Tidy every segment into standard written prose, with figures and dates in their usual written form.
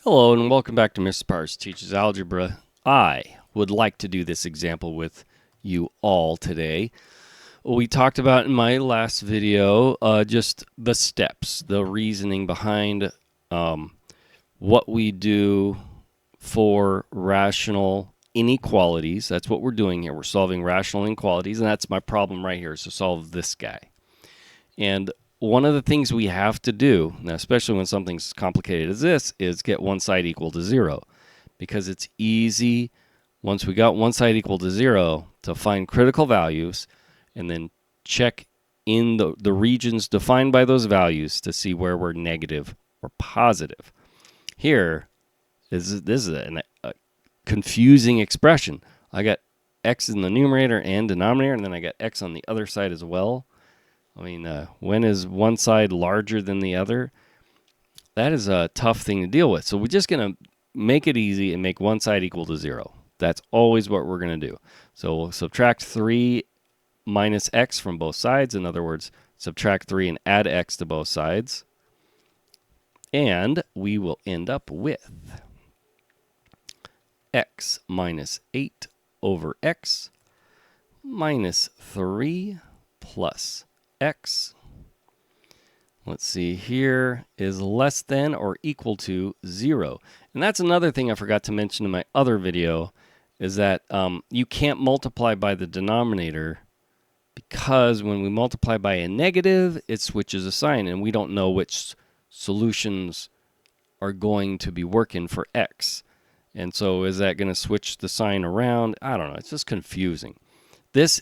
Hello and welcome back to Mr. Powers Teaches Algebra. I would like to do this example with you all today. We talked about in my last video just the steps, the reasoning behind what we do for rational inequalities. That's what we're doing here. We're solving rational inequalities, and that's my problem right here, is to solve this guy. And one of the things we have to do, now especially when something's as complicated as this, is get one side equal to 0. Because it's easy, once we got one side equal to 0, to find critical values and then check in the regions defined by those values to see where we're negative or positive. Here, this is a confusing expression. I got x in the numerator and denominator, and then I got x on the other side as well. I mean, when is one side larger than the other? That is a tough thing to deal with. So we're just going to make it easy and make one side equal to 0. That's always what we're going to do. So we'll subtract 3 minus x from both sides. In other words, subtract 3 and add x to both sides. And we will end up with x minus 8 over x minus 3 plus x, let's see here, is less than or equal to 0. And that's another thing I forgot to mention in my other video, is that you can't multiply by the denominator, because when we multiply by a negative, it switches a sign, and we don't know which solutions are going to be working for x. And so is that going to switch the sign around? I don't know. It's just confusing. This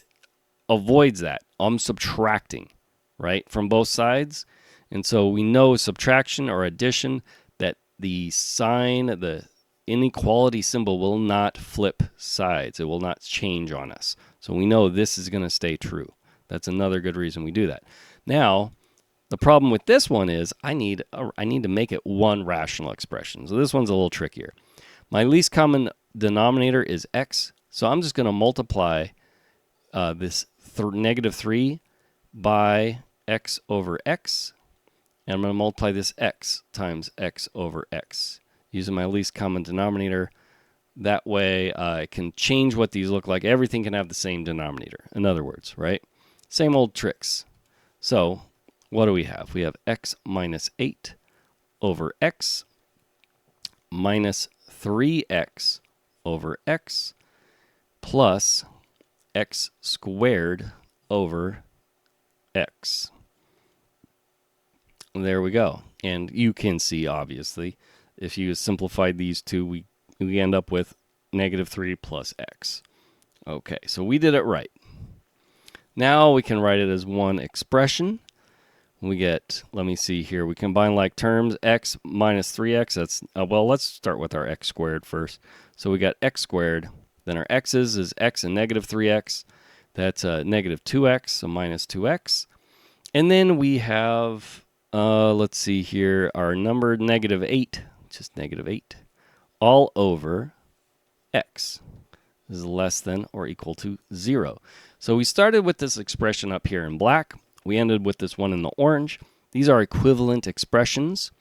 avoids that. I'm subtracting, right, from both sides. And so we know subtraction or addition, that the sign, the inequality symbol, will not flip sides. It will not change on us. So we know this is going to stay true. That's another good reason we do that. Now, the problem with this one is I need to make it one rational expression. So this one's a little trickier. My least common denominator is x. So I'm just going to multiply this negative 3 by x over x, and I'm going to multiply this x times x over x using my least common denominator. That way I can change what these look like. Everything can have the same denominator, in other words, right? Same old tricks. So what do we have? We have x minus 8 over x minus 3x over x plus x squared over x. There we go. And you can see, obviously, if you simplified these two, we end up with negative 3 plus x. Okay, so we did it right. Now we can write it as one expression. We get, let me see here, we combine like terms, x minus 3x. That's, well, let's start with our x squared first. So we got x squared. Then our x's is x and negative 3x. That's negative 2x, so minus 2x. And then we have, let's see here, our number negative 8, just negative 8, all over x is less than or equal to 0. So we started with this expression up here in black. We ended with this one in the orange. These are equivalent expressions.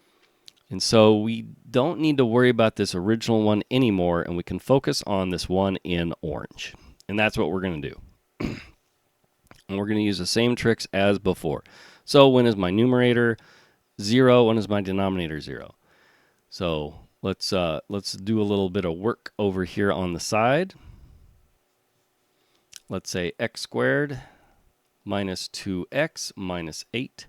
And so we don't need to worry about this original one anymore, and we can focus on this one in orange. And that's what we're going to do. And we're going to use the same tricks as before. So when is my numerator 0? When is my denominator 0? So let's do a little bit of work over here on the side. Let's say x squared minus 2x minus 8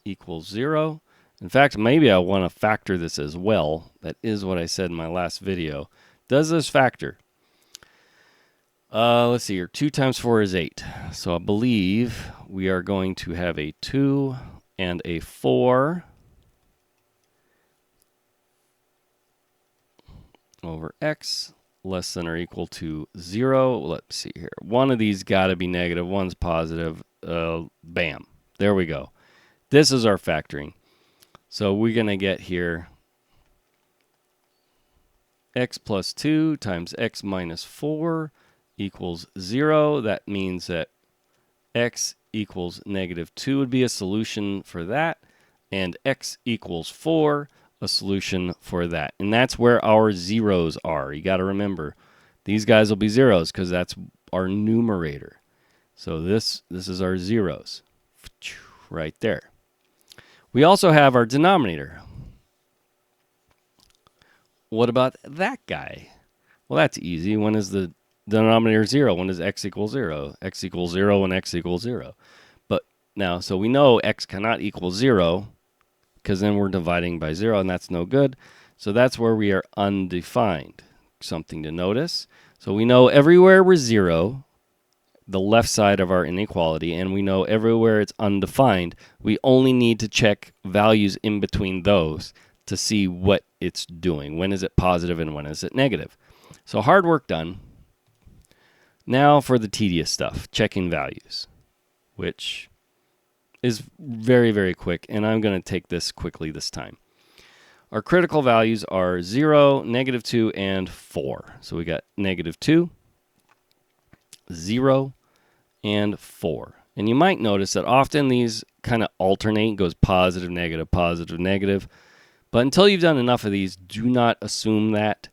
equals 0. In fact, maybe I want to factor this as well. That is what I said in my last video. Does this factor? Let's see here. 2 times 4 is 8. So I believe we are going to have a 2 and a 4 over x less than or equal to 0. Let's see here. One of these got to be negative. One's positive. Bam. There we go. This is our factoring. So we're going to get here x plus 2 times x minus 4 equals 0. That means that x equals negative 2 would be a solution for that. And x equals 4, a solution for that. And that's where our zeros are. You got to remember, these guys will be zeros because that's our numerator. So this is our zeros right there. We also have our denominator. What about that guy? Well, that's easy. When is the denominator 0? When does x equal 0? X equals 0 when x equals 0. But now, so we know x cannot equal 0 because then we're dividing by 0, and that's no good. So that's where we are undefined. Something to notice. So we know everywhere we're 0, the left side of our inequality, and we know everywhere it's undefined. We only need to check values in between those to see what it's doing. When is it positive and when is it negative? So hard work done. Now for the tedious stuff, checking values, which is very, very quick, and I'm going to take this quickly this time. Our critical values are 0, -2, and 4. So we got -2, 0, and 4. And you might notice that often these kind of alternate, goes positive, negative, positive, negative. But until you've done enough of these, do not assume that,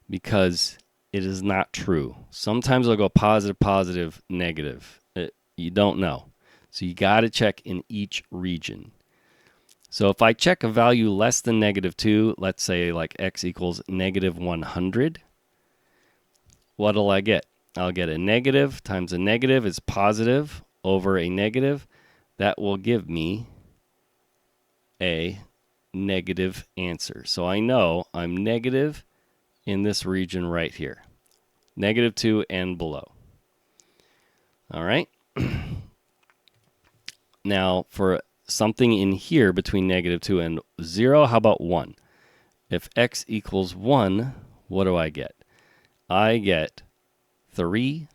because it is not true. Sometimes they'll go positive, positive, negative. You don't know. So you got to check in each region. So if I check a value less than -2, let's say like x equals -100, what'll I get? I'll get a negative times a negative is positive over a negative. That will give me a negative answer. So I know I'm negative in this region right here. -2 and below. All right. Now for something in here between -2 and 0, how about 1? If x equals 1, what do I get? I get 3.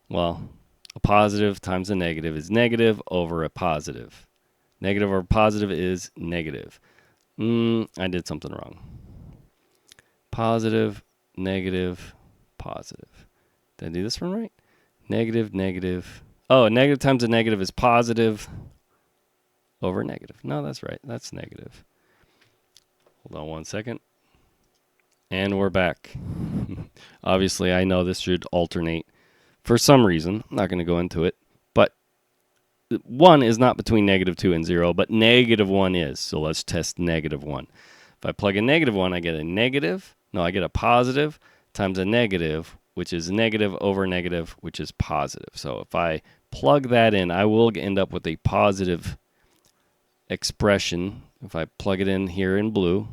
Well, a positive times a negative is negative over a positive. Negative over positive is negative. I did something wrong. Positive, negative, positive. Did I do this one right? Negative, negative. Oh, a negative times a negative is positive over negative. No, that's right. That's negative. Hold on one second. And we're back. Obviously, I know this should alternate for some reason. I'm not going to go into it. But 1 is not between -2 and 0, but -1 is. So let's test -1. If I plug in -1, I get a negative. No, I get a positive times a negative, which is negative over negative, which is positive. So if I plug that in, I will end up with a positive expression. If I plug it in here in blue,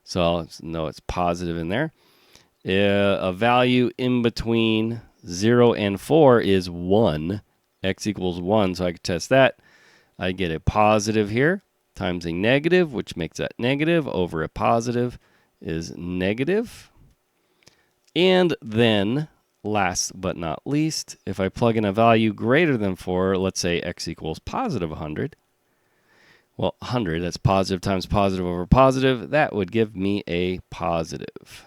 so I'll know it's positive in there. A value in between 0 and 4 is 1. X equals 1, so I can test that. I get a positive here times a negative, which makes that negative over a positive is negative. And then, last but not least, if I plug in a value greater than 4, let's say x equals positive 100. Well, 100, that's positive times positive over positive. That would give me a positive.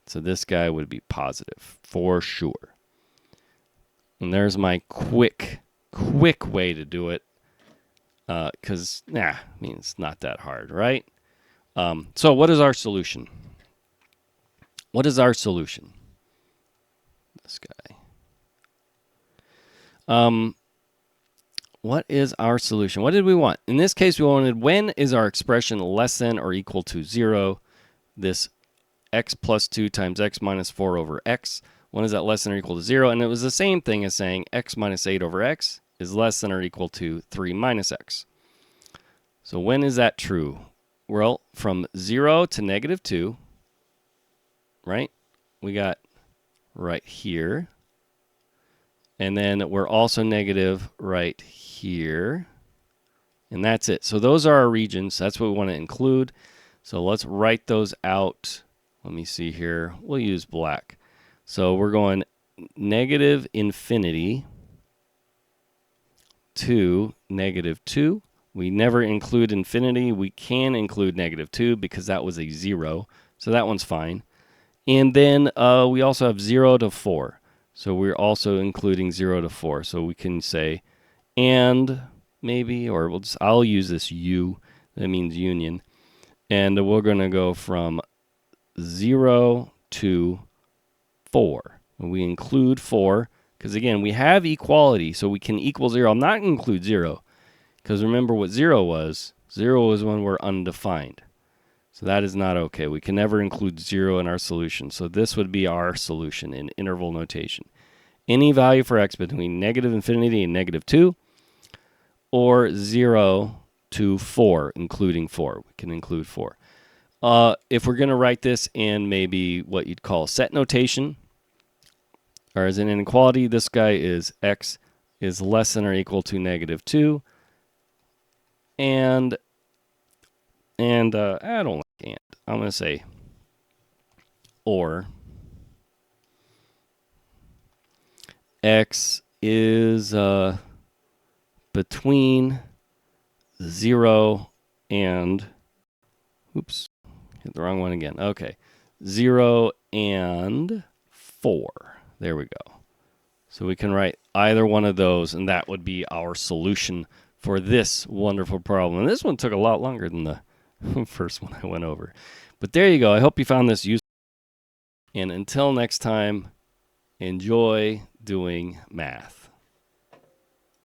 So this guy would be positive for sure. And there's my quick way to do it. Because, it's not that hard, right? So what is our solution? What is our solution? This guy. What is our solution? What did we want? In this case, we wanted when is our expression less than or equal to 0? This x plus 2 times x minus 4 over x. When is that less than or equal to 0? And it was the same thing as saying x minus 8 over x is less than or equal to 3 minus x. So when is that true? Well, from 0 to -2, right? We got right here. And then we're also negative right here. And that's it. So those are our regions. That's what we want to include. So let's write those out. Let me see here. We'll use black. So we're going negative infinity to -2. We never include infinity. We can include -2 because that was a 0. So that one's fine. And then we also have 0 to 4. So we're also including 0 to 4. So we can say and maybe, or I'll use this U. That means union. And we're going to go from 0 to 4. We include 4 because, again, we have equality, so we can equal 0. I'm not going to include 0 because remember what 0 was. 0 is when we're undefined. So that is not okay. We can never include 0 in our solution. So this would be our solution in interval notation. Any value for x between negative infinity and negative 2, or 0 to 4, including 4. We can include 4. If we're going to write this in maybe what you'd call set notation, or as an inequality, this guy is x is less than or equal to negative 2. And I don't like and. I'm going to say or x is between 0 and, oops, hit the wrong one again. Okay, 0 and 4. There we go. So we can write either one of those, and that would be our solution for this wonderful problem. And this one took a lot longer than the first one I went over. But there you go. I hope you found this useful. And until next time, enjoy doing math.